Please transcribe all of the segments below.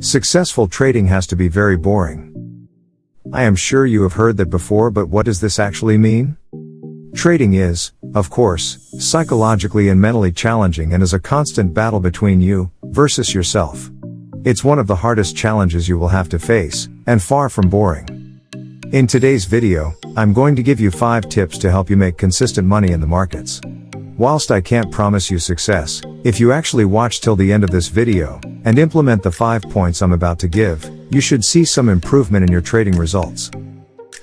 Successful trading has to be very boring. I am sure you have heard that before, but what does this actually mean? Trading is, of course, psychologically and mentally challenging and is a constant battle between you versus yourself. It's one of the hardest challenges you will have to face, and far from boring. In today's video, I'm going to give you 5 tips to help you make consistent money in the markets. Whilst I can't promise you success, if you actually watch till the end of this video, and implement the 5 points I'm about to give, you should see some improvement in your trading results.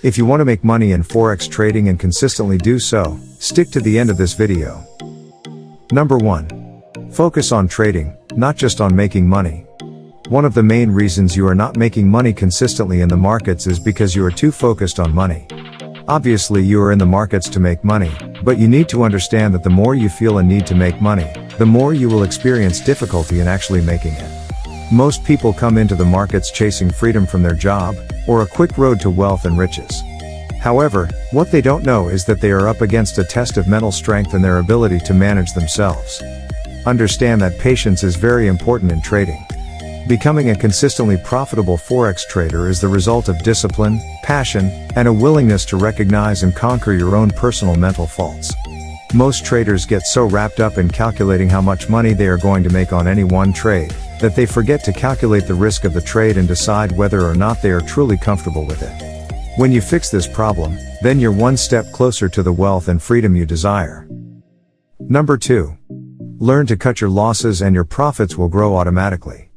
If you want to make money in Forex trading and consistently do so, stick to the end of this video. Number 1. Focus on trading, not just on making money. One of the main reasons you are not making money consistently in the markets is because you are too focused on money. Obviously you are in the markets to make money, but you need to understand that the more you feel a need to make money, the more you will experience difficulty in actually making it. Most people come into the markets chasing freedom from their job, or a quick road to wealth and riches. However, what they don't know is that they are up against a test of mental strength and their ability to manage themselves. Understand that patience is very important in trading. Becoming a consistently profitable Forex trader is the result of discipline, passion, and a willingness to recognize and conquer your own personal mental faults. Most traders get so wrapped up in calculating how much money they are going to make on any one trade, that they forget to calculate the risk of the trade and decide whether or not they are truly comfortable with it. When you fix this problem, then you're one step closer to the wealth and freedom you desire. Number 2. Learn to cut your losses and your profits will grow automatically.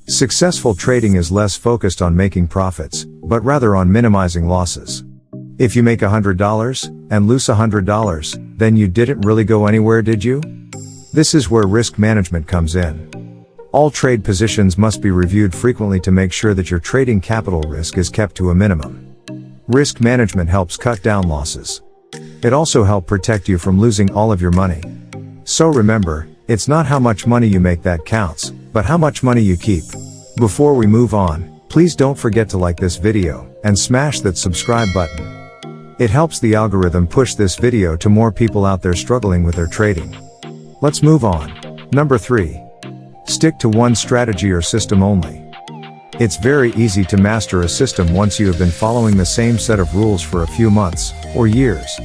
Successful trading is less focused on making profits, but rather on minimizing losses. If you make $100 and lose $100, then you didn't really go anywhere, did you? This is where risk management comes in. All trade positions must be reviewed frequently to make sure that your trading capital risk is kept to a minimum. Risk management helps cut down losses. It also helps protect you from losing all of your money. So remember, it's not how much money you make that counts, but how much money you keep. Before we move on, please don't forget to like this video, and smash that subscribe button. It helps the algorithm push this video to more people out there struggling with their trading. Let's move on. Number 3. Stick to one strategy or system only. It's very easy to master a system once you have been following the same set of rules for a few months, or years.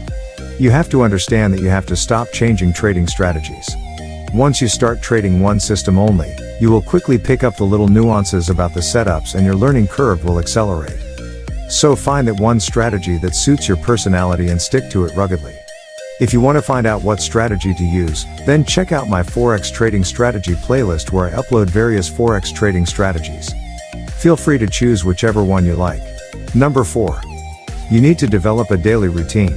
You have to understand that you have to stop changing trading strategies. Once you start trading one system only, you will quickly pick up the little nuances about the setups and your learning curve will accelerate. So find that one strategy that suits your personality and stick to it ruggedly. If you want to find out what strategy to use, then check out my Forex trading strategy playlist where I upload various Forex trading strategies. Feel free to choose whichever one you like. Number 4. You need to develop a daily routine.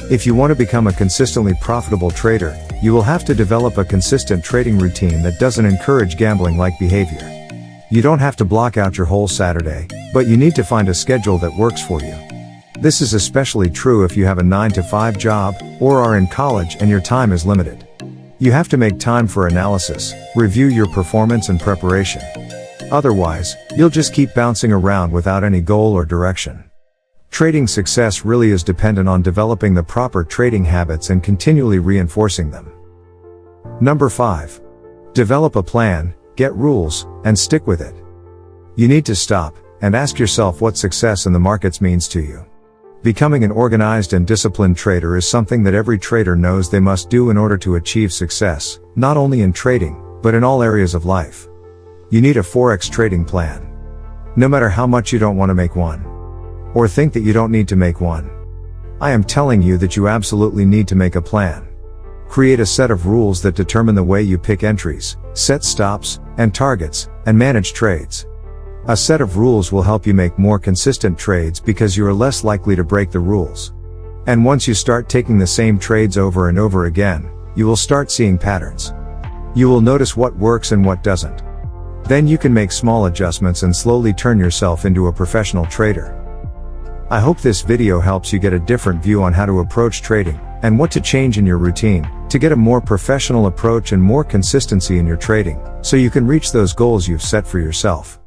If you want to become a consistently profitable trader, you will have to develop a consistent trading routine that doesn't encourage gambling-like behavior. You don't have to block out your whole Saturday, but you need to find a schedule that works for you. This is especially true if you have a 9-to-5 job, or are in college and your time is limited. You have to make time for analysis, review your performance and preparation. Otherwise, you'll just keep bouncing around without any goal or direction. Trading success really is dependent on developing the proper trading habits and continually reinforcing them. Number 5. Develop a plan, get rules, and stick with it. You need to stop and ask yourself what success in the markets means to you. Becoming an organized and disciplined trader is something that every trader knows they must do in order to achieve success, not only in trading, but in all areas of life. You need a Forex trading plan. No matter how much you don't want to make one, or think that you don't need to make one, I am telling you that you absolutely need to make a plan. Create a set of rules that determine the way you pick entries, set stops, and targets, and manage trades. A set of rules will help you make more consistent trades because you are less likely to break the rules. And once you start taking the same trades over and over again, you will start seeing patterns. You will notice what works and what doesn't. Then you can make small adjustments and slowly turn yourself into a professional trader. I hope this video helps you get a different view on how to approach trading, and what to change in your routine, to get a more professional approach and more consistency in your trading, so you can reach those goals you've set for yourself.